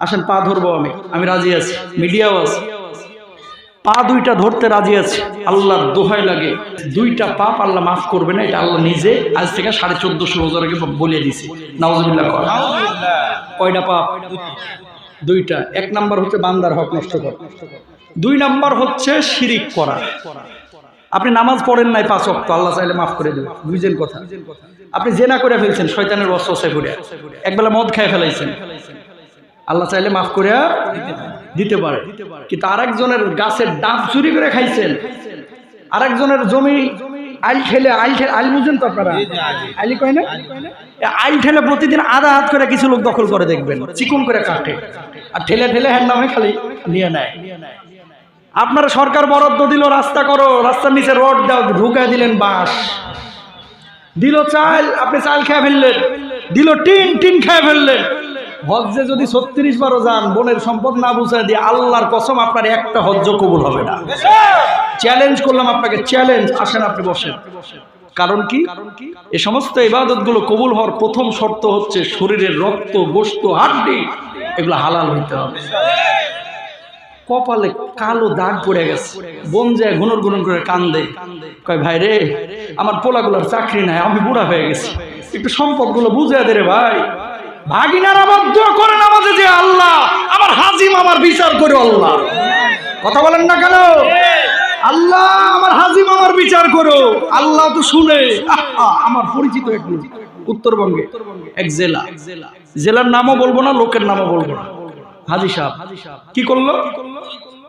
আসেন পা ধরবো, আমি রাজি আছি, মিডিয়াও আছে, পা দুইটা ধরতে রাজি আছে। আল্লাহর দোহাই লাগে, দুইটা পাপ আল্লাহ মাফ করবে না, এটা আল্লাহ নিজে আজ থেকে 1450 বছর আগে বলে দিছে। নাউজুবিল্লাহ। কয়টা পাপ? দুইটা। এক নাম্বার হচ্ছে বান্দার হক নষ্ট করা, দুই নাম্বার হচ্ছে শিরিক করা। আপনি নামাজ পড়েন নাই 5 ওয়াক্ত, আল্লাহ চাইলে মাফ করে দেবে, বুঝছেন কথা। আপনি জেনা করে ফেলছেন শয়তানের ওয়াসওয়াসা করে, একবেলা মদ খেয়ে ফেলাইছেন, আল্লাহ চাইলে মাফ করে দিতে পারে। কিন্তু আরেকজনের গাছের ডাব চুরি করে খাইছেন, আরেকজনের জমি আইল ঠেলে, আইল বুঝেন তো আপনারা, আইলি কয় না, আইল ঠেলে প্রতিদিন আধা হাত করে কিছু লোক দখল করে, দেখবেন চিকন করে কাটে আর ঠেলে ঠেলে হ্যান্ড নামে খালি নিয়ে নেয়। আপনারা সরকার বরাদ্দ দিল, রাস্তা করো, রাস্তার নিচে রড দাও, ঢুকায় দিলেন বাঁশ, দিল চাল, আপনি চাল খেয়ে ফেললেন, দিল টিন খেয়ে ফেললেন। হজ্জে যদি 36 বারও যান, বোনের সম্পদ না বুঝায় দিয়ে, আল্লাহর কসম আপনার একটা হজ্জ কবুল হবে না। চ্যালেঞ্জ করলাম আপনাকে, চ্যালেঞ্জ, আসেন আপনি বসেন। কারণ কি? এই সমস্ত ইবাদতগুলো কবুল হওয়ার প্রথম শর্ত হচ্ছে শরীরের রক্ত, গোশত, হাড্ডি এগুলো হালাল হইতে হবে। কপালে কালো দাগ পড়ে গেছে, বোন যায় গুনর করে কান্দে, কয় ভাই রে, আমার পোলাগুলার চাকরি নাই, আমি বুড়া হয়ে গেছি, একটু সম্পদগুলো বুঝে দে রে ভাই। ভাগিনারা বদ্ধ করেন আমাদের যে আল্লাহ আমার হাজিম আমার বিচার করে, আল্লাহ কথা বলেন না কেন? আল্লাহ আমার হাজিম আমার বিচার করো। আল্লাহ তো শুনে। আমার পরিচিত এক লোক উত্তরবঙ্গে এক জেলার নামও বলবো না, লোকের নামও বলবো না, হাজি সাহেব কি করলো?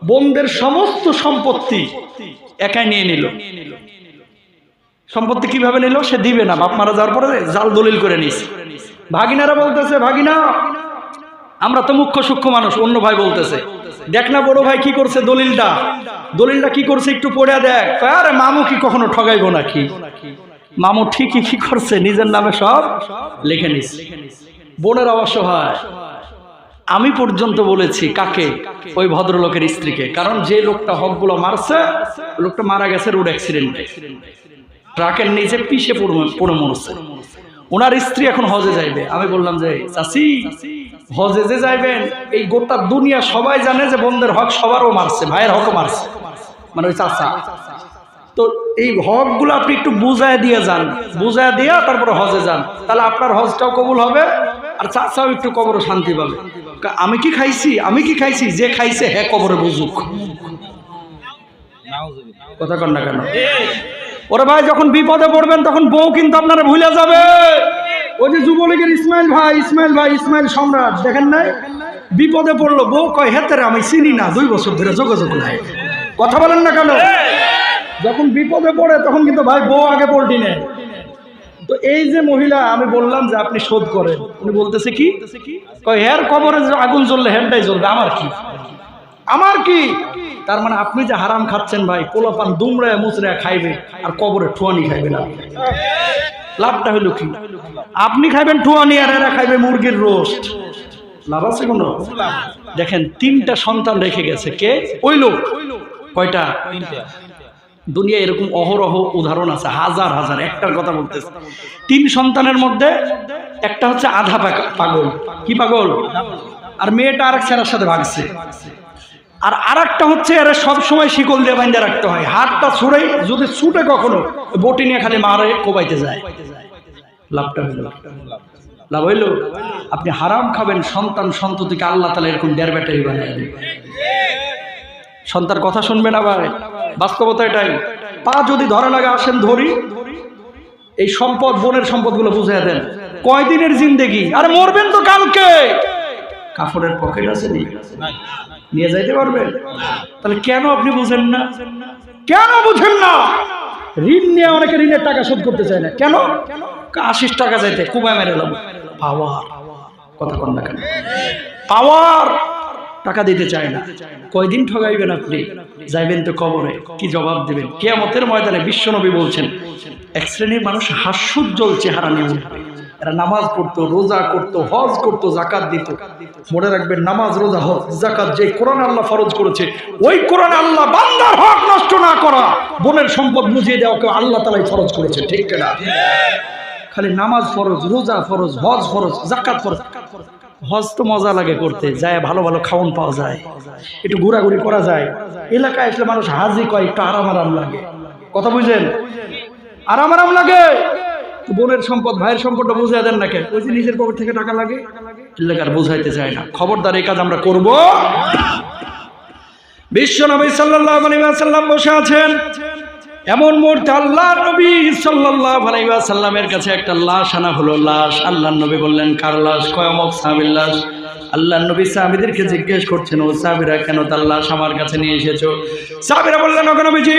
বোনদের সমস্ত সম্পত্তি একাই নিয়ে নিল। সম্পত্তি কিভাবে নিল? সে দিবে না, বাপ মারা যাওয়ার পরে জাল দলিল করে নিস। ভাগিনারা বলতেছে, ভাগিনা আমরা তো মুখ্য সূক্ষ্ম মানুষ। অন্য ভাই বলতেছে, দেখ না বড় ভাই কি করছে, দলিলটা কি করছে একটু পড়ে দেখ। আরে মামু কি কখনো ঠগাইবো নাকি? মামু ঠিকই কি করছে, নিজের নামে সব লিখে নিস। বোনের অবশ্য হয়, আমি পর্যন্ত বলেছি কাকে? ওই ভদ্রলোকের স্ত্রীকে। কারণ যে লোকটা হকগুলো মারছে, লোকটা মারা গেছে রোড অ্যাক্সিডেন্টে, ট্রাকের নিচে পিষে পড়ে মরছে। ওনার স্ত্রী এখন হজে যাইবে। আমি বললাম যে চাচি, হজে যে যাইবেন, এই গোটা দুনিয়া সবাই জানে যে বোনদের হক সবারও মারছে, ভাইয়ের হকও মারছে, মানে ওই চাচা। তো এই হকগুলো আপনি একটু বুঝায় দিয়ে যান, বুঝায় দিয়া তারপরে হজে যান, তাহলে আপনার হজটাও কবুল হবে আর চাচাও একটু কবরে শান্তি পাবে। আমি কি খাইছি, যে খাইছে হ্যাঁ কবরে বুঝুক। কথা কন না কেন? ওরে ভাই, যখন বিপদে পড়বেন তখন বউ কিন্তু আপনারা ভুলে যাবে। ওই যে যুবলীগের ইসমাইল ভাই সম্রাট, দেখেন নাই? বিপদে পড়লো, বউ কয় হেতেরে আমি চিনি না, 2 বছর ধরে যোগাযোগ নাই। কথা বলেন না কেন? যখন বিপদে পড়ে তখন কিন্তু ভাই বউ আগে পল্টি নেয়। তো এই যে মহিলা, আমি বললাম যে আপনি শোধ করেন, উনি বলতেছে কি, কয় হের কবরে আগুন জ্বললে হেরটাই জ্বলবে, আমার কি? তার মানে আপনি যে হারাম খাচ্ছেন ভাই, পোলাপান দুমড়ায় মুচড়ায় খাইবে আর কবরে ঠুয়ানি খাইবে না। লাভটা হইল কি? আপনি খাইবেন ঠুয়ানি আর এরা খাইবে মুরগির রোস্ট। লাভ আছে কোনো? দেখেন 3টা সন্তান রেখে গেছে কে? ওই লোক। কয়টা? দুনিয়া এরকম অহরহ উদাহরণ আছে, হাজার হাজার। একটার কথা বলতেছে, 3 সন্তানের মধ্যে একটা হচ্ছে আধা পাগল। কি পাগল? আর মেয়েটা আরেক ছেলের সাথে ভাগছে। আর আরেকটা হচ্ছে এরা সবসময় শিকল দিয়ে বাইন্ধে রাখতে হয়, হাতটা ছুড়ে যদি ছুটে কখনো বটি নিয়ে খালি মারে কোবাইতে যায়। লাভটা হইল, লাভ হইল। আপনি হারাম খাবেন, সন্তান সন্ততিকে আল্লাহ তাআলা এরকম দেড় ব্যাটারি বানিয়ে দেবে। সন্তান কথা শুনবেন আবার, বাস্তবতা এটাই। পা যদি ধরা লাগে, আসেন ধরি। এই সম্পদ, বোনের সম্পদগুলো বুঝিয়ে দেন। কয়দিনের জিন্দেগি? আরে মরবেন তো কালকে। কাপড়ের পকেট আছে নিয়ে যাইতে পারবেন? তাহলে কেন আপনি বুঝেন না? কেন বুঝেন না? ঋণ নিয়ে অনেকে ঋণের টাকা শোধ করতে চায় না। কেন? 80 টাকা যাইতে কুবায় মেরেলাম। পাওয়ার কথা কন না কেন? পাওয়ার টাকা দিতে চায় না। কয়দিন ঠগাইবেন আপনি? যাইবেন তো কবরে, কি জবাব দিবেন? কিয়ামতের ময়দানে বিশ্বনবী বলছেন, এক শ্রেণীর মানুষ হাস্যোজ্জ্বল চেহারা নিয়ে উঠবে। এরা নামাজ পড়তো, রোজা করতো, হজ করতো, জাকাত দিত। মনে রাখবেন, নামাজ, রোজা, হজ, জাকাত যে কোরআন আল্লাহ ফরজ করেছে, ওই কোরআন আল্লাহ বান্দার হক নষ্ট না করা, বোনের সম্পদ বুঝিয়ে দেওয়াকে আল্লাহ তাআলাই ফরজ করেছে। ঠিক কিনা? খালি নামাজ ফরজ, রোজা ফরজ, হজ ফরজ, জাকাত ফরজ, হজ তো মজা লাগে করতে, যায় ভালো ভালো খাওয়ান পাওয়া যায়, একটু ঘোরাঘুরি করা যায়, এলাকায় আসলে মানুষ হাজি কয় একটু আরাম আরাম লাগে, কথা বুঝলেন, আরাম আরাম লাগে। বোনের সম্পদ ভাইয়ের সম্পদটা বুঝাই দেন না কেন? ওই যে নিজের পকেট থেকে টাকা লাগে, এলাকার বুঝাইতে চায় না। খবরদার এই কাজ আমরা করব। বিশ্ব নবী সাল্লাল্লাহু আলাইহি ওয়াসাল্লাম বসে আছেন, এমন মুহূর্তে আল্লাহর নবী সাল্লাল্লাহু আলাইহি ওয়াসাল্লামের কাছে একটা লাশ আনা হলো। লাশ, আল্লাহর নবী বললেন কার লাশ? কয় অমুক সাহাবীর লাশ। আল্লাহর নবী সাহাবীদেরকে জিজ্ঞেস করছেন, ও সাহাবীরা কেন তার লাশ আমার কাছে নিয়ে এসেছো? সাহাবীরা বললেন, ওগো নবীজি,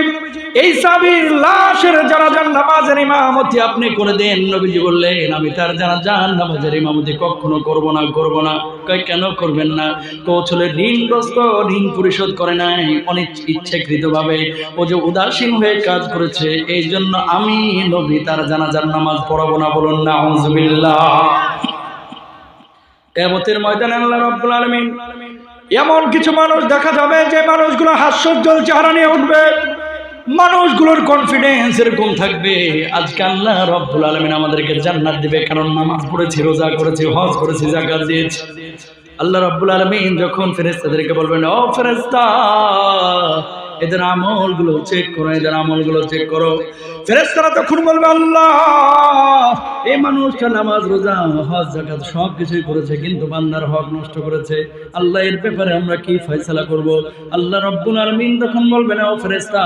এই সাহাবীর লাশের জানাজার নামাজের ইমামতি আপনি করে দেন। নবীজি বললেন, আমি তার জানাজার নামাজের ইমামতি কখনো করব না। কয় কেন করবেন না? কৌশলে ঋণগ্রস্ত, ঋণ পরিশোধ করে নাই, অনেক ইচ্ছাকৃতভাবে ও যে উদাসীন হয়ে কাজ করেছে, এই জন্য আমি নবী তার জানাজার নামাজ পড়াবো না। বলুন নাউযুবিল্লাহ। কিয়ামতের ময়দানে আল্লাহ রাব্বুল আলামিন এমন কিছু মানুষ দেখা যাবে যে মানুষগুলো হাস্যোজ্জ্বল চেহারা নিয়ে উঠবে, মানুষগুলোর কনফিডেন্স এরকম থাকবে, আজকে আল্লাহ রাব্বুল আলামিন আমাদেরকে জান্নাত দিবে, কারণ নামাজ পড়েছি, রোজা করেছি, হজ করেছি, যাকাত দিয়েছি। আল্লাহ রাব্বুল আলামিন যখন ফেরেশতাদেরকে বলবেন, ও ফেরেশতা, এদের আমলগুলো চেক করো, এদের আমলগুলো চেক করো। ফেরেশতারা তখন বলবে, আল্লাহ, এই মানুষটা নামাজ, রোজা, হজ, যাকাত সব কিছুই করেছে, কিন্তু বান্দার হক নষ্ট করেছে। আল্লাহ, এর ব্যাপারে আমরা কি ফয়সালা করব? আল্লাহ রাব্বুল আলামিন তখন বলবেন, ও ফেরেশতা,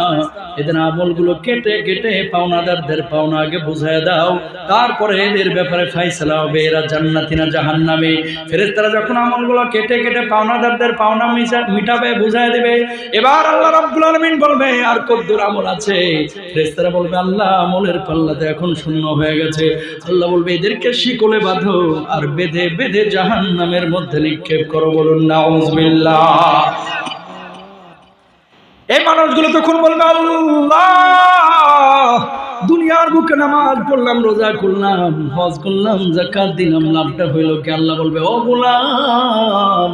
এদের আমলগুলো কেটে কেটে পাওনাদারদের পাওনা আগে বুঝায় দাও, তারপরে এদের ব্যাপারে ফয়সালা হবে, এরা জান্নাতি না জাহান্নামী। ফেরেশতারা যখন আমলগুলো কেটে কেটে পাওনাদারদের পাওনা মিটাবে, বুঝায় দেবে, এবার আল্লাহ রাব্বুল আলামিন বলবে, আর কতদূর আমল আছে? ফেরেশতারা বলবে, আল্লাহ, আমলের পাল্লাতে এখন শূন্য হয়ে গেছে। আল্লাহ বলবে, এদেরকে শিকলে বাঁধো আর বেঁধে বেঁধে জাহান্নামের মধ্যে নিক্ষেপ করো। বলুন নাউযুবিল্লাহ। এই মানুষগুলো তখন বলবে, আল্লাহ, দুনিয়ার বুকে নামাজ পড়লাম, রোজা করলাম, হজ করলাম, যাকাত দিলাম, লাভটা হইল কি? আল্লাহ বলবে, ও গোলাম,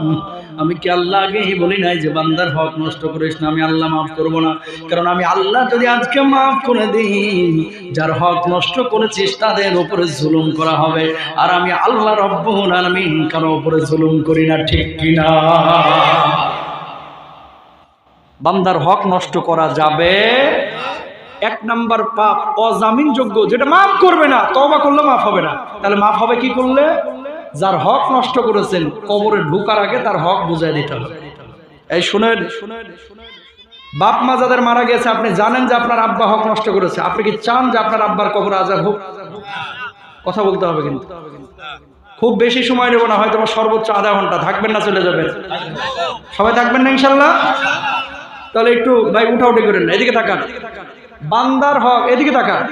আমি কি আল্লাহ আগেই বলি নাই যে বান্দার হক নষ্ট করিস না? আমি আল্লাহ মাফ করব না, কারণ আমি আল্লাহ যদি আজকে মাফ করে দিই, যার হক নষ্ট করেছিস তাদের উপরে জুলুম করা হবে, আর আমি আল্লাহ রব্বুল আলামিন কারো উপরে জুলুম করি না, ঠিক কিনা? বান্দার হক নষ্ট করা যাবে। এক নাম্বার পাপ অজামিনযোগ্য, যেটা মাফ করবে না, তওবা করলে মাফ হবে না। তাহলে মাফ হবে কি করলে? যার হক নষ্ট করেছেন, কবরে ঢোকার আগে তার হক বুঝাই দিতে হবে। এই শুনেন, বাপ মা যাদের মারা গেছে, আপনি জানেন যে আপনার আব্বা হক নষ্ট করেছে, আপনি কি চান যে আপনার আব্বার কবরে আযাব হোক? কথা বলতে হবে কিন্তু। খুব বেশি সময় নেব না, হয়তো সর্বোচ্চ আধা ঘন্টা। থাকবেন না চলে যাবেন? সবাই থাকবেন না ইনশাল্লাহ? তাহলে একটু ভাই উঠাউঠি করেন না, এদিকে তাকান। বান্দার হক, এদিকে তাকান।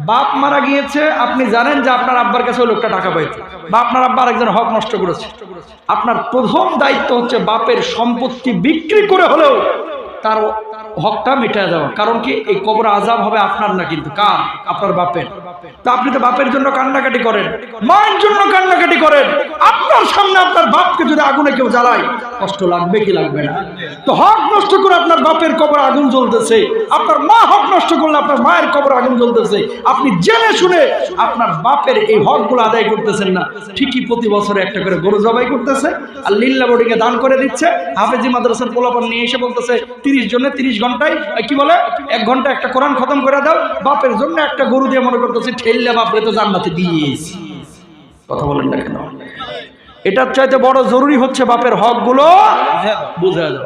বাপ মারা গিয়েছে, আপনি জানেন যে আপনার আব্বার কাছে ওই লোকটা টাকা পাইছে, বা আপনার আব্বা আরেকজন হক নষ্ট করেছে। আপনার প্রথম দায়িত্ব হচ্ছে বাপের সম্পত্তি বিক্রি করে হলেও তার হকটা মিটায় দেওয়া। কারণ কি? এই কবরে আযাব হবে আপনার না, কিন্তু কার? আপনার বাপের। তা আপনি তো বাপের জন্য কান্নাকাটি করেন, মায়ের জন্য কান্নাকাটি করেন, আপনার সামনে আপনার বাপকে যদি আগুনে কেউ জ্বালায়, কষ্ট লাগবে কি লাগবে না? তো হক নষ্ট করে আপনার বাপের কবরে আগুন জ্বলতেছে, আপনার মা হক নষ্ট করলে আপনার মায়ের কবরে আগুন জ্বলতেছে, আপনি জেনে শুনে আপনার বাপের এই হকগুলো আদায় করতেছেন না। ঠিকই প্রতি বছরে একটা করে গরু জবাই করতেছে, আর লিল্লা বোর্ডিংয়ে দান করে দিচ্ছে। হাফেজি মাদ্রাসার পোলাপান নিয়ে এসে বলতেছে 30 জনে 30 ঘন্টায় কি বলে 1 ঘন্টা একটা কোরআন খতম করে দাও, বাপের জন্য একটা গরু দিয়ে মনে করতেছে ঠেললে বাপরে তো জান্নাতে দিয়েছি। কথা বলেন না কেন? এটার চাইতে বড় জরুরি হচ্ছে বাপের হকগুলো বুঝা দাও।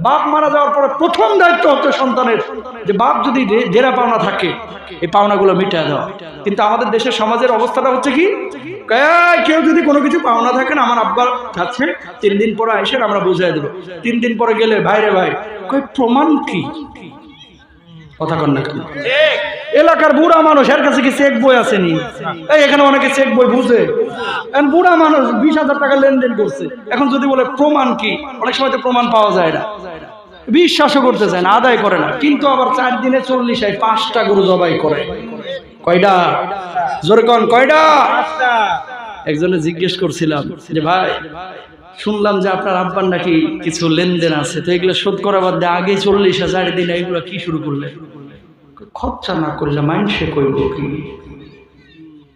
বাপ মারা যাওয়ার পরে প্রথম দায়িত্ব হচ্ছে সন্তানের, যে বাপ যদি জেরা পাওনা থাকে, এই পাওনাগুলো মিটিয়ে দেওয়া। কিন্তু আমাদের দেশের সমাজের অবস্থাটা হচ্ছে কি, কেউ যদি কোনো কিছু পাওনা থাকেন, আমার আব্বার কাছে 3 দিন পরে আসেন, আমরা বুঝাই দেবো। 3 দিন পরে গেলে, ভাইরে ভাই, কই প্রমাণ কি? কথা কন না কেন? এলাকার বুড়া মানুষ, এর কাছে কি চেক বই আসেনি? এই এখানে অনেকে চেক বই বুঝে, বুড়া মানুষ 20,000 টাকা লেনদেন করছে, এখন যদি বলে প্রমাণ কি, অনেক সময় তো প্রমাণ পাওয়া যায় না, বিশ্বাসও করতে চায় না, আদায় করে না। কিন্তু আবার 4 দিনে 40 5টা গরু জবাই করে। কয়টা? জোরে কন, কয়টা? একজনে জিজ্ঞেস করছিলাম যে, ভাই, শুনলাম যে আপনার আব্বার নাকি কিছু লেনদেন আছে, তো এগুলো শোধ করা বাদ দিয়ে আগে 40,000 দিন এগুলো কি শুরু করলে? খরচা না করলে মানুষে কইব কি?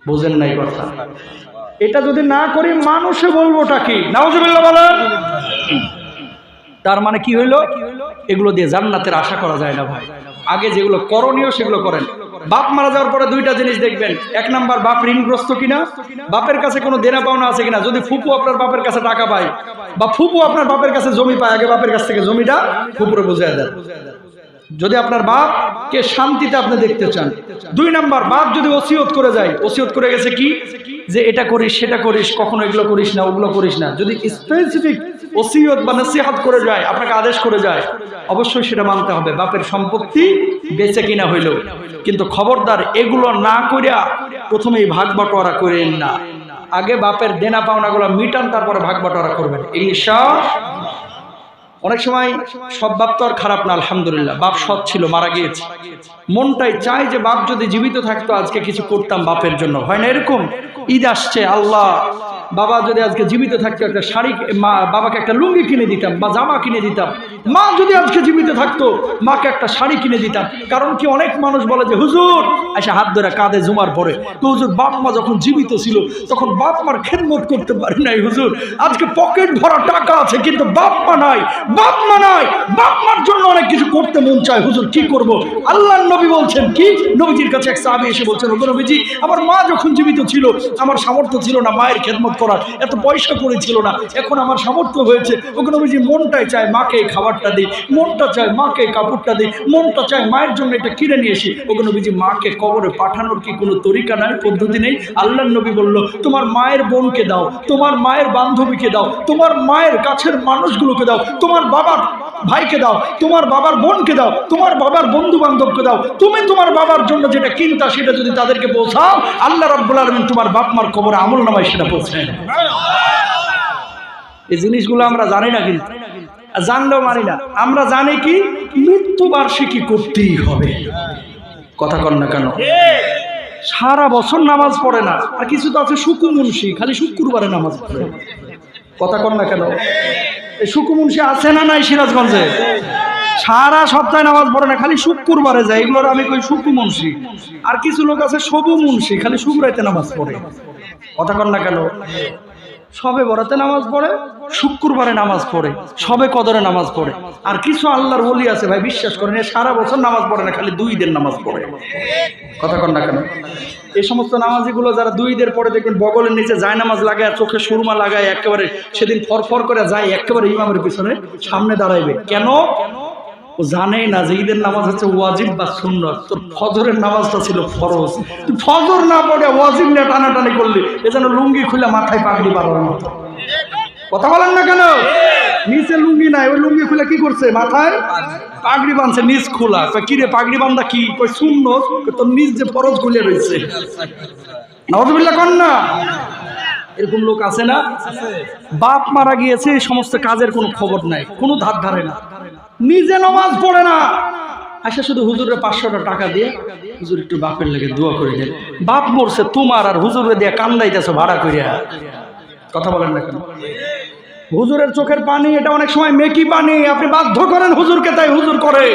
বুঝেন নাই কথা? এটা যদি না করি মানুষে বলবোটা কি? নাউজুবিল্লাহ বলেন। তার মানে কি হইলো? এগুলো দিয়ে জান্নাতের আশা করা যায় না ভাই। আগে যেগুলো করণীয় সেগুলো করেন। বাপ মারা যাওয়ার পরে দুইটা জিনিস দেখবেন। এক নাম্বার, বাপ ঋণগ্রস্ত কিনা, বাপের কাছে কোনো দেনা পাওনা আছে কিনা। যদি ফুপু আপনার বাপের কাছে টাকা পায় বা ফুপু আপনার বাপের কাছে জমি পায়, আগে বাপের কাছ থেকে জমিটা ফুপুরে বুঝিয়ে দেন। যদি আপনার বাপকে শান্তিতে আপনি দেখতে চান। দুই নাম্বার, বাপ যদি ওসিয়ত করে যায়, ওসিয়ত করে গেছে কি যে এটা করিস সেটা করিস, কখনো এগুলো করিস না ওগুলো করিস না, যদি স্পেসিফিক ওসিয়ত বা নসিহত করে যায়, আপনাকে আদেশ করে যায়, অবশ্যই সেটা মানতে হবে, বাপের সম্পত্তি বেঁচে কিনা হইলেও। কিন্তু খবরদার এগুলো না করিয়া প্রথমেই ভাগ বাটোয়ারা করেন না। আগে বাপের দেনা পাওনাগুলো মিটান, তারপরে ভাগ বাটোয়ারা করবেন ইনশাআল্লাহ। অনেক সময় সব বাপ তো আর খারাপ না, আলহামদুলিল্লাহ। বাপ সৎ ছিল, মারা গিয়েছে। মনটাই চাই যে বাপ যদি জীবিত থাকতো আজকে কিছু করতাম বাপের জন্য। হয় না এরকম? ঈদ আসছে, আল্লাহ বাবা যদি আজকে জীবিত থাকতো একটা শাড়ি, মা বাবাকে একটা লুঙ্গি কিনে দিতাম বা জামা কিনে দিতাম। মা যদি আজকে জীবিত থাকতো মাকে একটা শাড়ি কিনে দিতাম। কারণ কি, অনেক মানুষ বলে যে হুজুর এসে হাত ধরে কাঁধে জুমার পরে, তো হুজুর বাপ মা যখন জীবিত ছিল তখন বাপ মার খেদমত করতে পারি নাই হুজুর, আজকে পকেট ভরা টাকা আছে কিন্তু বাপ মা নাই, বাপ মা নাই, বাপ মার জন্য অনেক কিছু করতে মন চায় হুজুর, কি করব? আল্লাহর নবী বলছেন কি, নবীজির কাছে এক সাহাবী এসে বলছেন, ওগো নবীজি, আমার মা যখন জীবিত ছিল আমার সামর্থ্য ছিল না মায়ের খেদমত করার, এত পয়সা করে ছিল না, এখন আমার সামর্থ্য হয়েছে, ওগো নবীজি মনটাই চায় মাকে খাবারটা দিই, মনটা চায় মাকে কাপড়টা দিই, মনটা চায় মায়ের জন্য এটা কিনে নিয়ে এসি। ওগো নবীজি মাকে কবরে পাঠানোর কি কোনো তরিকা নাই, পদ্ধতি নেই? আল্লাহর নবী বলল, তোমার মায়ের বোনকে দাও, তোমার মায়ের বান্ধবীকে দাও, তোমার মায়ের কাছের মানুষগুলোকে দাও, তোমার বাবার ভাইকে দাও, তোমার বাবার বোনকে দাও, তোমার বাবার বন্ধু বান্ধবকে দাও। তুমি তোমার বাবার জন্য যেটা কিনতা সেটা যদি তাদেরকে পৌঁছাও, আল্লাহ রাব্বুল আলামিন তোমার বাপ মার কবরে আমল নামায় সেটা পৌঁছায়। এই জিনিসগুলো আমরা জানি না, কিন্তু জানলেও মানি না। আমরা জানি কি, মৃত্যু বার্ষিকী করতেই হবে। কথা কন না কেন? সারা বছর নামাজ পড়ে না, আর কিছু তো আছে শুকু মুন্সি, খালি শুক্রবারে নামাজ পড়ে। কথা কন না কেন? এই শুকু মুন্সি আছে না নাই সিরাজগঞ্জে? সারা সপ্তাহে নামাজ পড়ে না, খালি শুক্রবারে যায়, এগুলোর আমি কই শুকু মুন্সি। আর কিছু লোক আছে সবু মুন্সি, খালি শুক্রবারে নামাজ পড়ে। কথা কন না কেন? সবে বরাতে নামাজ পড়ে, শুক্রবারে নামাজ পড়ে, সবে কদরে নামাজ পড়ে। আর কিছু আল্লাহর ওলি আছে ভাই, বিশ্বাস করেন, সারা বছর নামাজ পড়ে না, খালি 2 ঈদের নামাজ পড়ে। কথা কন না কেন? এই সমস্ত নামাজিগুলো যারা 2 ঈদের পরে দেখবেন বগলের নিচে যায় নামাজ লাগায়, চোখে সুরমা লাগায়, একেবারে সেদিন ফরফর করে যায়, একেবারে ইমামের পিছনে সামনে দাঁড়াইবে। কেন? ও জানেই না যে ঈদের নামাজ হচ্ছে ওয়াজিব বা সুন্নাত। তোর ফজরের নামাজটা ছিল ফরজ, তুই ফজর না পড়ে ওয়াজিব নিয়ে টানাটানি করলি, এজন্য লুঙ্গি খুলে মাথায় পাগড়ি বাঁধার মতো। কথা বলেন না কেন? নিচে লুঙ্গি নাই, ওই লুঙ্গি খুলে কি করছে, মাথায় পাগড়ি বাঁধছে, নিচ খোলা। কি রে পাগড়ি বান্ধা কি? কই সুন্নত, তোর নিচ যে ফরজ খুলে রয়েছে। নাউজুবিল্লাহ কন না। এরকম লোক আছে না? বাপ মারা গিয়েছে, এই সমস্ত কাজের কোনো খবর নাই, কোনো ধার ধারে না, নিজে নামাজ পড়ে না, আচ্ছা শুধু হুজুরের 500 টাকা দিয়ে, হুজুর একটু বাপের লেগে দোয়া করে দেন। বাপ মরছে তোমার, আর হুজুরে দিয়ে কান্দাইতেছো ভাড়া করিয়া। কথা বলেন না কেন? হুজুরের চোখের পানি এটা অনেক সময় মেকি পানি, আপনি বাধ্য করেন হুজুরকে, তাই হুজুর করে।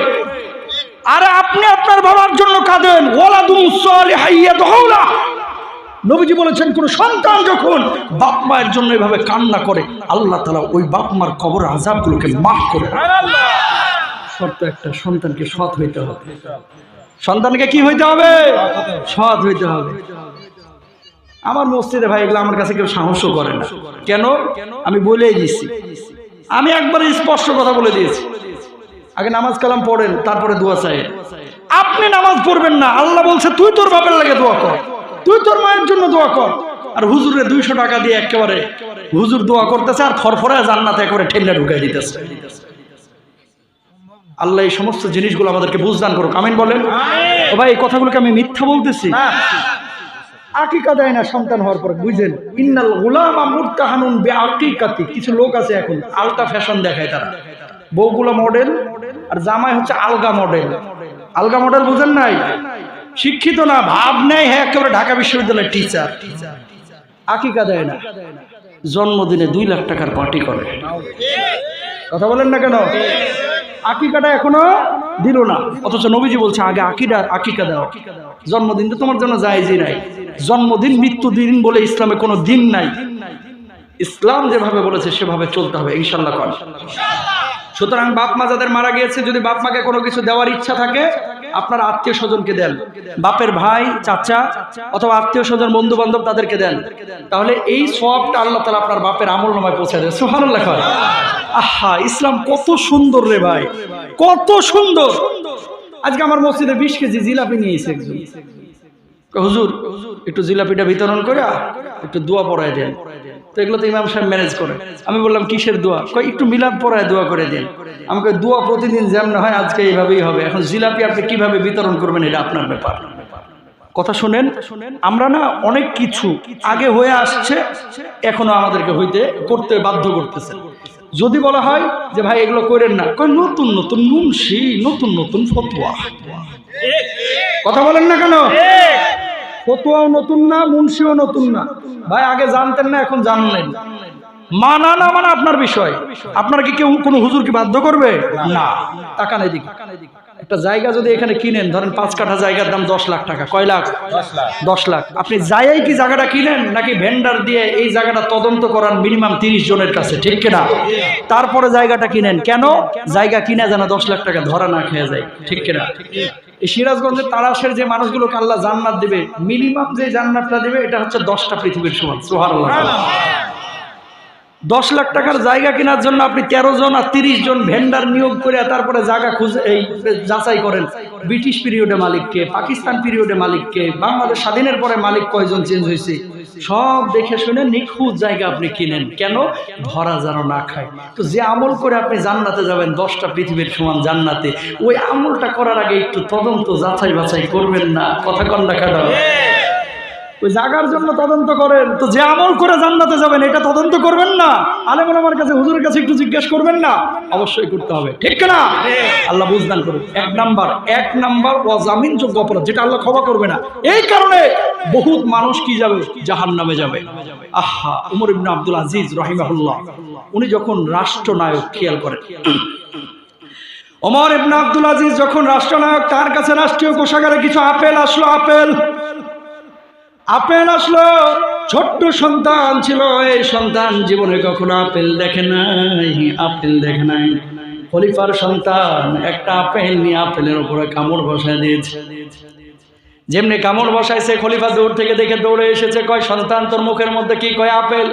আরে আপনি আপনার বাবার জন্য কাঁদেন, ওয়ালাদুন সালিহাইয়াতুহুলা। নবীজি বলেছেন, কোন সন্তান যখন বাপ মায়ের জন্য এভাবে কান্না করে, আল্লাহ তাআলা ওই বাপ মার কবরের আযাবগুলোকে মাফ করে। শর্ত একটা, সন্তানকে সৎ হইতে হবে। সন্তানকে কি হইতে হবে? সৎ হইতে হবে। আমার মসজিদে ভাই এগুলো আমার কাছে কেউ সাহসও করে না। কেন? আমি বলেই দিচ্ছি, আমি একবারে স্পষ্ট কথা বলে দিয়েছি, আগে নামাজ কালাম পড়েন, তারপরে দোয়া চাই। আপনি নামাজ পড়বেন না, আল্লাহ বলছে তুই তোর বাপের লাগে দোয়া কর, তুই তোর মায়ের জন্য দোয়া কর। আর হুজুরে 200 টাকা দিয়ে একেবারে হুজুর দোয়া করতেছে, আর ফরফরে জান্নাতে একেবারে ঠেলে ঢুকাই দিতেছে। আল্লাহ এই সমস্ত জিনিসগুলো আমাদেরকে বুঝদান করুক, আমিন বলেন। ও ভাই, এই কথাগুলোকে আমি মিথ্যা বলতেছি? আকিকা দেয় না সন্তান হওয়ার পর, বুঝেন? ইন্নাল গুলামা মুরতাহানুন বিআকিকাতি। কিছু লোক আছে এখন আলটা ফ্যাশন দেখায়, তারা বউগুলো মডেল আর জামাই হচ্ছে আলগা মডেল। আলগা মডেল বুঝেন নাই? শিক্ষিত না, ভাব নেই, হ্যাঁ একেবারে ঢাকা বিশ্ববিদ্যালয়ের টিচার। আকিকা দেয় না, জন্মদিনে 2 লাখ টাকার পার্টি করে। কথা বলেন না কেন? আকিকাটা এখনো দিল না, অথচ নবীজি বলছে আগে আকিকা দাও। জন্মদিন তো তোমার জন্য জায়েজই নাই। জন্মদিন মৃত্যুদিন বলে ইসলামে কোনো দিন নাই। ইসলাম যেভাবে বলেছে সেভাবে চলতে হবে ইনশাআল্লাহ। সুতরাং বাপ মা যাদের মারা গিয়েছে, যদি বাপ মাকে কোনো কিছু দেওয়ার ইচ্ছা থাকে আপনার আত্মীয় স্বজনকে দেন, বাপের ভাই চাচা অথবা আত্মীয় স্বজন বন্ধু বান্ধব তাদেরকে দেন, তাহলে এই সওয়াবটা আল্লাহ তাআলা আপনার বাপের আমলনামায় পৌঁছে দেবে। সুবহানাল্লাহ। আহা, ইসলাম কত সুন্দর রে ভাই, কত সুন্দর। আজকে আমার মসজিদে 20 কেজি জিলাপি নিয়েছে একজন, হুজুর একটু জিলাপিটা বিতরণ করে একটু দোয়া পড়ায় দেন। তো এগুলো তো ইমাম সাহেব ম্যানেজ করে। আমি বললাম কিসের দোয়া? কয় একটু মিলাদ পড়ায় দোয়া করে দেন। আমাকে দোয়া প্রতিদিন যেমন হয় আজকে এইভাবেই হবে। এখন জিলাপি আপনি কিভাবে বিতরণ করবেন এটা আপনার ব্যাপার। কথা শুনেন, আমরা না অনেক কিছু আগে হয়ে আসছে, এখনো আমাদেরকে করতে বাধ্য করতেছে। যদি বলা হয় যে ভাই এগুলো করেন না, কই নতুন নতুন মুন্সি, নতুন নতুন ফতোয়া। কথা বলেন না কেন? ফতোয়াও নতুন না, মুন্সিও নতুন না। ভাই আগে জানতেন না, এখন জানলেন। মানা না মানা আপনার বিষয়। আপনার কি কেউ কোনো হুজুর কি বাধ্য করবে? না। টাকা নেই দিকে একটা জায়গা যদি এখানে কিনেন, ধরেন 5 কাঠা জায়গার দাম 10 লাখ টাকা। কয় লাখ? 10 লাখ। আপনি যাইয়াই কি জায়গাটা কিনেন, নাকি ভেন্ডার দিয়ে এই জায়গাটা তদন্ত করান মিনিমাম 30 জনের কাছে, ঠিক কিনা? তারপরে জায়গাটা কিনেন। কেন? জায়গা কিনা যেন 10 লাখ টাকা ধরা না খেয়ে যায়, ঠিক কিনা? এই সিরাজগঞ্জের তারাশের যে মানুষগুলোকে আল্লাহ জান্নাত দিবে, মিনিমাম যে জান্নাতটা দিবে এটা হচ্ছে 10টা পৃথিবীর সমান। সুবহানাল্লাহ। 10 লাখ টাকার জায়গা কেনার জন্য আপনি 13 জন আর 30 জন ভেন্ডার নিয়োগ করে তারপরে জায়গা খুঁজে এই যাচাই করেন ব্রিটিশ পিরিয়ডে মালিককে, পাকিস্তান পিরিয়ডে মালিককে, বাংলাদেশ স্বাধীনের পরে মালিক কয়জন চেঞ্জ হয়েছে, সব দেখে শুনে নিখুঁত জায়গা আপনি কিনেন। কেন? ধরা যেন না খায়। তো যে আমল করে আপনি জান্নাতে যাবেন, 10টা পৃথিবীর সমান জান্নাতে, ওই আমলটা করার আগে একটু তদন্ত যাচাই বাছাই করবেন না? কথা কন না কেন? ওই জায়গার জন্য তদন্ত করেন, তো যে আমল করে জান্নাতে যাবেন এটা তদন্ত করবেন না? আলেম ওলামার কাছে, হুজুরের কাছে একটু জিজ্ঞেস করবেন না? অবশ্যই করতে হবে, ঠিক না? আল্লাহ বুঝদান করুন। এক নাম্বার অজামিনযোগ্য অপরাধ, যেটা আল্লাহ ক্ষমা করবে না। এই কারণে বহুত মানুষ কি যাবে? জাহান্নামে যাবে। আহা, উমর ইবনে আব্দুল আজিজ রাহিমাহুল্লাহ, উনি যখন রাষ্ট্রনায়ক, খেয়াল করেন, ওমর ইবনে আব্দুল আজিজ যখন রাষ্ট্রনায়ক, তার কাছে রাষ্ট্রীয় কোষাগারে কিছু আপেল আসলো। আপেল আসলো। ছোট্ট সন্তান ছিল, এই সন্তান জীবনে কখনো আপেল দেখে নাই। খলিফার সন্তান একটা আপেল নিয়ে আপেলের উপরে কামড় বসায় দিয়েছে। যেমনি কামড় বসাইছে, খলিফা দূর থেকে দেখে দৌড়ে এসেছে, কয় সন্তান তোর মুখের মধ্যে কি? কয় আপেল।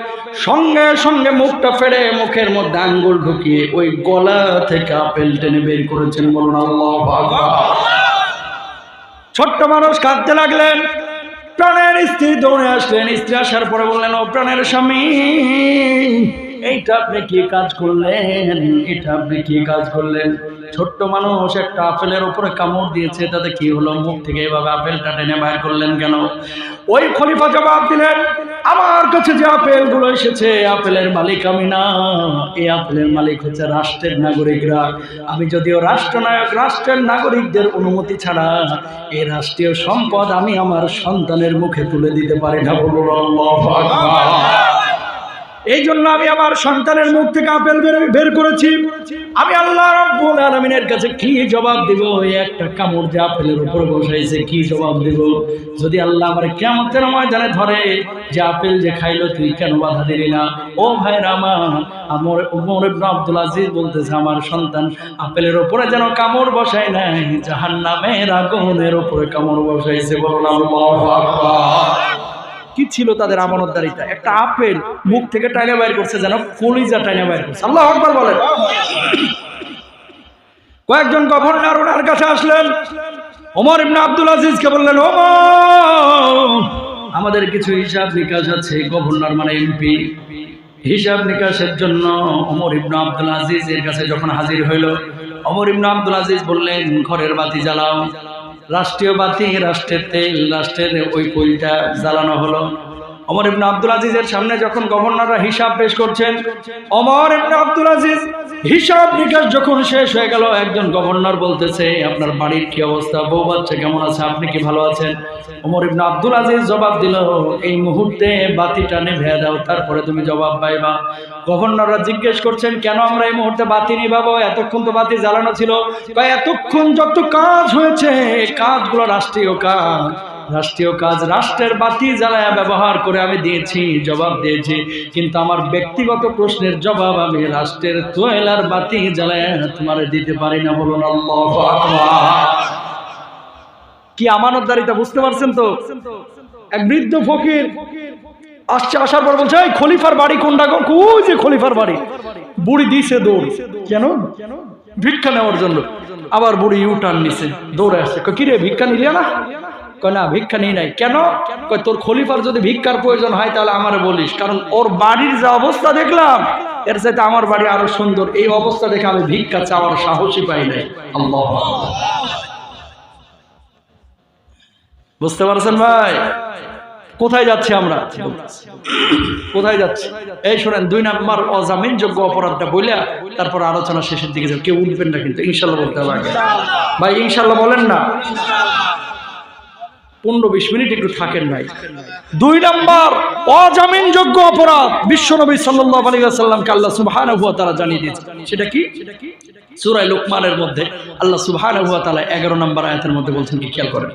সঙ্গে সঙ্গে মুখটা ফেড়ে মুখের মধ্যে আঙ্গুল ঢুকিয়ে ওই গলা থেকে আপেল টেনে বের করেছেন। বলুন আল্লাহু আকবার। ছোট্ট মানুষ কাঁদতে লাগলেন। প্রাণের স্ত্রী দৌড়ে আসলেন। স্ত্রী আসার পরে বললেন, ও প্রাণের স্বামী, এইটা আপনি কি কাজ করলেন? ছোট্ট মানুষ একটা আপেলের উপরে কামড় দিয়েছে, তাতে কি হলো? মুখ থেকে এভাবে আপেলটা টেনে বাইর করলেন কেন? ওই খলিফা জবাব দিলেন, আমার কাছে যে আপেলগুলো এসেছে, আপেলের মালিক আমি না, এই আপেলের মালিক হচ্ছে রাষ্ট্রের নাগরিকরা। আমি যদিও রাষ্ট্রনায়ক, রাষ্ট্রের নাগরিকদের অনুমতি ছাড়া এই রাষ্ট্রীয় সম্পদ আমি আমার সন্তানের মুখে তুলে দিতে পারি না। বলুন আল্লাহু আকবার। এই জন্য আমি আমার সন্তানের মুখ থেকে আপেল বের করেছি। আমি আল্লাহ রাব্বুল আলামিনের কাছে কি জবাব দিব? এই একটা কামড় যে আপেলের উপর বসাইছে, কি জবাব দিব? যদি আল্লাহ আমার কিয়ামতের ময়দানে ধরে যে আপেল যে খাইলো তুই কেন বাধা দিলি না? ও ভাইরা আমার ওমর ইবনে আব্দুল আজিজ বলতেছে, আমার সন্তান আপেলের উপরে যেন কামড় বসায় নাই, জাহান্নামের আগুনের উপরে কামড় বসাইছে। বলুন আল্লাহু আকবার। কি ছিল তাদের আমানতদারিতা? একটা আপেল মুখ থেকে টাইনা বাইর করছে, যেন কলিজা টাইনা বাইর করছে। আল্লাহু আকবার বলেন। কয়েকজন গভর্নর ওনার কাছে আসলেন, ওমর ইবনে আব্দুল আজিজকে বললেন, ওমর, আমাদের কিছু হিসাব নিকাশ আছে। গভর্নর মানে এমপি। হিসাব নিকাশের জন্য ওমর ইবনে আব্দুল আজিজের কাছে যখন হাজির হইল, ওমর ইবনে আব্দুল আজিজ বললেন, ঘরের বাতি জ্বালাও। রাষ্ট্রীয় বাতি, রাষ্ট্রের তেল, রাষ্ট্রের ওই কইলটা জ্বালানো হলো। ওমর ইবনে আব্দুল আজিজের সামনে যখন গভর্নররা হিসাব পেশ করছেন, ওমর ইবনে আব্দুল আজিজ হিসাব নিকাশ যখন শেষ হয়ে গেল, একজন গভর্নর বলতেছে, আপনার বাড়ির কি অবস্থা, বউ বাচ্চা কেমন আছে, আপনি কি ভালো আছেন? ওমর ইবনে আব্দুল আজিজ জবাব দিল, এই মুহূর্তে বাতিটা নিভে দাও, তারপরে তুমি জবাব পাইবা। গভর্নররা জিজ্ঞেস করছেন, কেন আমরা এই মুহূর্তে বাতি নিভাবো, এতক্ষণ তো বাতি জ্বালানো ছিল? এতক্ষণ যত কাজ হয়েছে কাজগুলো রাষ্ট্রীয় কাজ, রাষ্ট্রের বাতি জ্বালায়া ব্যবহার করে আমি দিয়েছি, জবাব দিয়েছি, কিন্তু আমার ব্যক্তিগত প্রশ্নের জবাব আমি রাষ্ট্রের তোয়েলার বাতি জ্বালায়া তোমার দিতে পারি না। বলুন আল্লাহু আকবার। কি আমানতদারিতা বুঝতে পারছেন তো? এক বৃদ্ধ ফকির আসছে, আসার পর বলছে, এই খলিফার বাড়ি কোনটা গো? ওই যে খলিফার বাড়ি। বুড়ি দিছে দৌড়, কেন? ভিক্ষা নেওয়ার জন্য। আবার বুড়ি ইউটার্ন নিছে, দৌড়ে আসছে, কি রে ভিক্ষা নিলে না? কয় না, ভিক্ষা নিই নাই। কেন? কয় তোর খলিফার যদি ভিক্ষার প্রয়োজন হয় তাহলে আমারে বলিস, কারণ ওর বাড়ির যে অবস্থা দেখলাম এর চাইতে আমার বাড়ি আরো সুন্দর, এই অবস্থা দেখে আমি ভিক্ষা চাওয়ার সাহসই পাই নাই। আল্লাহ, বুঝতে পারছেন ভাই? কোথায় যাচ্ছি আমরা? কোথায় যাচ্ছি? এই শোনেন, 2 নাম্বার অজামিনযোগ্য অপরাধটা বইলা তারপর আলোচনা শেষের দিকে যাও। কেউ উঠবেন না কিন্তু, ইনশাল্লাহ বলতে হবে ভাই, ইনশাল্লাহ বলেন না। 15-20 মিনিট একটু থাকেন ভাই। 2 নাম্বার অজামিনযোগ্য অপরাধ বিশ্বনবী সাল্লাল্লাহু আলাইহি ওয়াসাল্লামকে আল্লাহ সুবহানাহু ওয়া তাআলা জানিয়ে দিয়েছেন। সেটা কি? সূরা লুকমানের মধ্যে আল্লাহ সুবহানাহু ওয়া তাআলা 11 নম্বর আয়াতের মধ্যে বলছেন কি, খেয়াল করেন।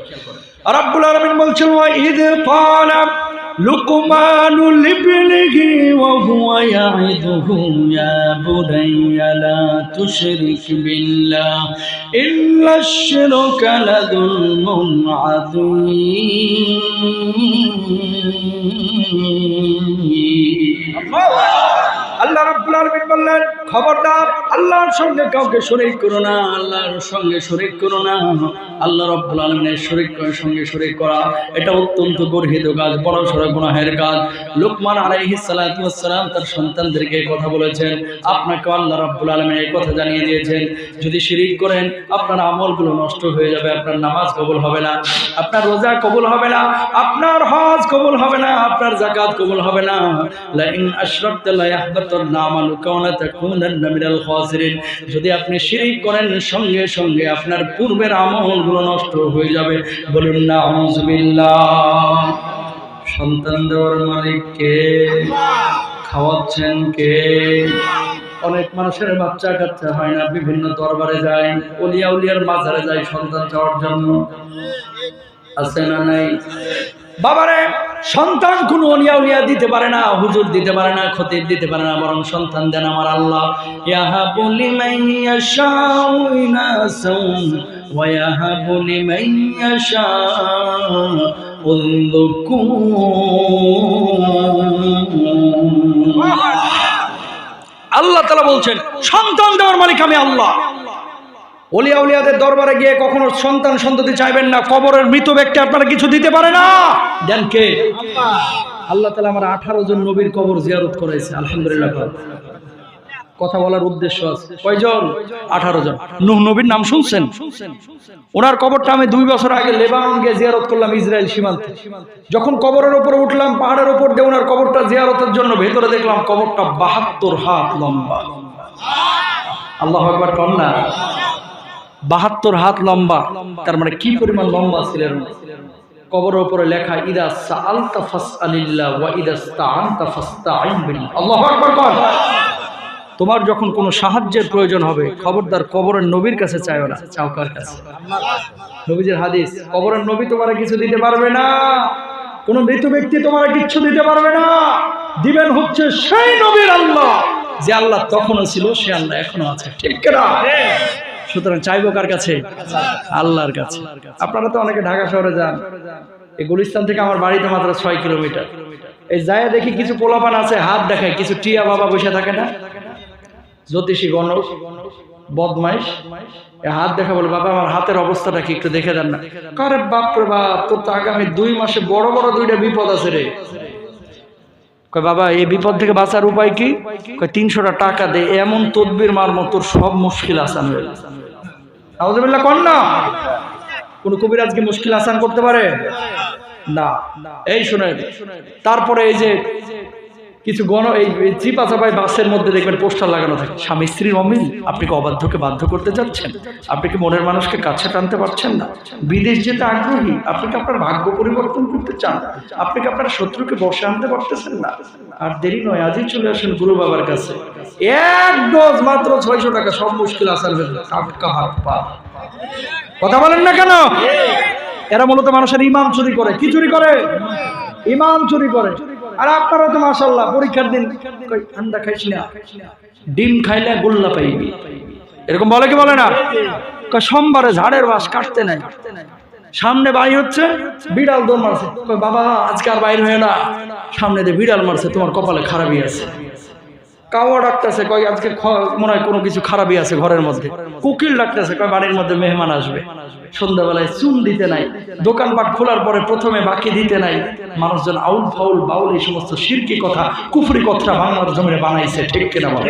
রব্বুল আলামিন বলছেন, ওয়া ইয ক্বালা লুকমানু লিবনিহি ওয়া হুয়া ইয়াইদুহু ইয়া বুনাইয়া লা তুশরিক বিল্লাহ ইন্নাশ শিরকা লাযুলমুন আযীম। আল্লাহ রাব্বুল আলামিন বললেন, খবরদার আল্লাহর সঙ্গে কাউকে শরীক করো না, আল্লাহর সঙ্গে শরীক করো না। আল্লাহ রাব্বুল আলামিনের সঙ্গে শরীক করা এটা অত্যন্ত গর্হিত কাজ, বড় সড় গুনাহের কাজ। লোকমান আলাইহিস সালাতু ওয়াস সালাম তার সন্তানদেরকে এই কথা বলেছেন, আপনাকে আল্লাহ রাব্বুল আলামিন এই কথা জানিয়ে দিয়েছেন, যদি শিরিক করেন আপনার আমলগুলো নষ্ট হয়ে যাবে, আপনার নামাজ কবুল হবে না, আপনার রোজা কবুল হবে না, আপনার হজ কবুল হবে না, আপনার যাকাত কবুল হবে না। লা ইন আশরাকতা লা ইয়াহবাতান্না আমালুকা ওয়া লা তাকুনান্না মিনাল খাসিরিন। যদি আপনি শিরিক করেন সঙ্গে সঙ্গে আপনার পূর্বের আমলগুলো নষ্ট হয়ে যাবে। বলুন নাউযুবিল্লাহ। সন্তান দেওয়ার মালিক কে? খাওয়াচ্ছেন কে? অনেক মানুষের বাচ্চা কাচ্চা হয় না, বিভিন্ন দরবারে যায়, ওলিয়া উলিয়ার মাজারে যায় সন্তান চাওয়ার জন্য, আছে না নাই? বাবারে, সন্তান কোন ওলিয়া উলিয়া দিতে পারে না, হুজুর দিতে পারে না, খতিব দিতে পারে না, বরং সন্তান দেন আমার আল্লাহ। ইয়াহাবু লিমান ইয়াশাউ ইনাসান ওয়া ইয়াহাবু লিমান ইয়াশাউ আল্লাহ তাআলা বলছেন, সন্তান দেওয়ার মালিক আমি আল্লাহ। ওলিয়া উলিয়াদের দরবারে গিয়ে কখনো সন্তান সন্ততি চাইবেন না, কবরের মৃত ব্যক্তি আপনারা কিছু দিতে পারে না। দেন কে? আল্লাহ তাআলা আমার 18 জন নবীর কবর জিয়ারত করাইছে, আলহামদুলিল্লাহ। কথা বলার উদ্দেশ্য আছে, কয়জন? 18 জন। নূহ নবীর নাম শুনছেন? ওনার কবরটা আমি 2 বছর আগে লেবানন গিয়ে জিয়ারত করলাম, ইসরায়েল সীমান্তে। যখন কবরের উপরে উঠলাম, পাহাড়ের উপর দিয়ে ওনার কবরটা জিয়ারতের জন্য ভেতরে দেখলাম কবরটা 72 হাত লম্বা। আল্লাহু আকবার কন না? 72 হাত লম্বা, তার মানে কি পরিমাণ লম্বা ছিলেন। কবরের উপরে লেখা, ইদা সাআলতা ফাসআলিল্লাহ ওয়া ইদা ইসতাআনতা ফাসতাঈন বিল্লাহ। আল্লাহু আকবার কন। তোমার যখন কোনো সাহায্যের প্রয়োজন হবে, খবরদার কবরের নবীর কাছে চাইও না, চাও কার কাছে? নবীজির হাদিস, কবরের নবী তোমার কিছু দিতে পারবে না, কোন মৃত ব্যক্তি তোমার কিছু দিতে পারবে না। দিবেন হচ্ছে সেই নবীর আল্লাহ, যে আল্লাহ তখনও ছিল, সে আল্লাহ এখনো আছে, ঠিক না? সুতরাং চাইবো কার কাছে? আল্লাহর কাছে। আপনারা তো অনেকে ঢাকা শহরে যান, এই গুলিস্তান থেকে আমার বাড়িতে মাত্র 6 কিলোমিটার। এই যায় দেখি কিছু পোলাপান আছে, হাত দেখায়, কিছু টিয়া বাবা বসে থাকে না, জ্যোতিষী গণক বদমাইশ, হাত দেখা বলে, বাবা আমার হাতের অবস্থাটা কি একটু দেখে দেন না। কারে বাপ রে বাপ, তোর তো আগামী 2 মাসে বড় বড় 2টা বিপদ আছে রে। কয় বাবা এই বিপদ থেকে বাঁচার উপায় কি? কয় 300টা টাকা দে, এমন তদবির মারমো তোর সব মুশকিল আসান হয়ে যাবে। আউযুবিল্লাহ কন না। কোন কবিরাজ কি মুশকিল আসান করতে পারে? না। এই শুনেন, তারপরে এই যে কিছু এই চিপা চাপাই বাসের মধ্যে দেখবেন পোস্টার লাগানো থাকে, স্বামী স্ত্রীর অমিল, আপনি কি অবাধ্যকে বাধ্য করতে যাচ্ছেন? আপনি কি মনের মানুষকে কাছে টানতে পারছেন না? বিদেশ যেতে আগ্রহী, আপনি কি আপনার ভাগ্য পরিবর্তন করতে চান? আপনি কি আপনার শত্রুকে বসে আনতে পারতেছেন না? আর দেরি নয়, আজই চলে আসেন গুরু বাবার কাছে। এক ডোজ মাত্র 600 টাকা, সব মুশকিল আসার ভেতরে টাটকা হাত পা। কথা বলেন না কেন? এরা মূলত মানুষের ইমান চুরি করে। কি চুরি করে? ইমান চুরি করে। আর আপনারা তো মাশাআল্লাহ পরীক্ষার দিন আন্ডা খাইস না, ডিম খাইলে গোল্লা পাইবি, এরকম বলে কি বলে না? সোমবারে ঝাড়ের বাস কাটতে নাই, সামনে বাড়ি হচ্ছে, বিড়াল দৌড় মারছে, বাবা আজকে আর বাইর হয়ে না, সামনে দিয়ে বিড়াল মারছে, তোমার কপালে খারাপই আছে। কাওয়া ডাকতেছে, কয় আজকে মনে হয় কোনো কিছু খারাপই আছে ঘরের মধ্যে। কুকিল ডাকতেছে, কয় বাড়ির মধ্যে মেহমান আসবে। সন্ধ্যাবেলায় চুন দিতে নাই, দোকানপাট খোলার পরে প্রথমে বাকি দিতে নাই। মানুষজন আউল ফাউল বাউল এই সমস্ত শিরকি কথা, কুফরি কথা বাংলার জমিনে বানাইছে, ঠিক কিনা বলে?